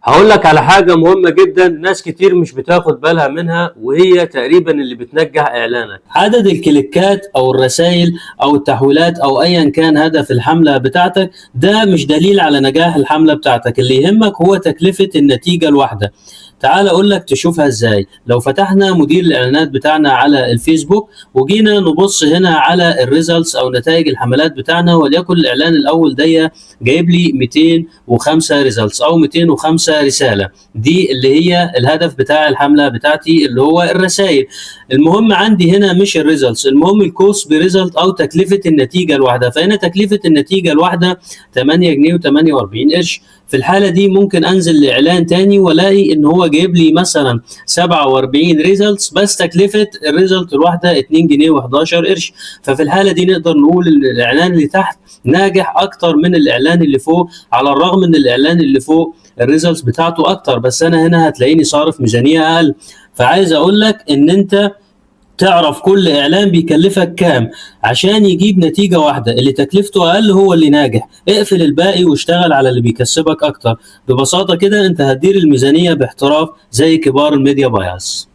هقول لك على حاجة مهمة جدا، ناس كتير مش بتاخد بالها منها، وهي تقريبا اللي بتنجح اعلانك عدد الكليكات او الرسائل او التحويلات او ايا كان هدف الحملة بتاعتك. ده مش دليل على نجاح الحملة بتاعتك، اللي يهمك هو تكلفة النتيجة الواحدة. تعال اقول لك تشوفها ازاي. لو فتحنا مدير الاعلانات بتاعنا على الفيسبوك وجينا نبص هنا على الريزلتس او نتائج الحملات بتاعنا، وليكن الاعلان الاول ده جايب لي 205 ريزلتس او 205 رساله، دي اللي هي الهدف بتاع الحمله بتاعتي اللي هو الرسائل. المهم عندي هنا مش الريزلتس، المهم الكوست بريزلت او تكلفه النتيجه الواحده. فهنا تكلفه النتيجه الواحده 8 جنيه و48 قرش. في الحاله دي ممكن انزل لاعلان تاني والاقي ان هو جايب لي مثلا 47 ريزلتس، بس تكلفه الريزلت الواحده 2 جنيه و11 قرش. ففي الحاله دي نقدر نقول ان الاعلان اللي تحت ناجح اكتر من الاعلان اللي فوق، على الرغم ان الاعلان اللي فوق الريزلتس بتاعته اكتر، بس انا هنا هتلاقيني صارف ميزانيه اقل. فعايز اقول لك ان انت تعرف كل اعلان بيكلفك كام عشان يجيب نتيجة واحدة. اللي تكلفته اقل هو اللي ناجح، اقفل الباقي واشتغل على اللي بيكسبك اكتر. ببساطة كده انت هتدير الميزانية باحتراف زي كبار الميديا بايرز.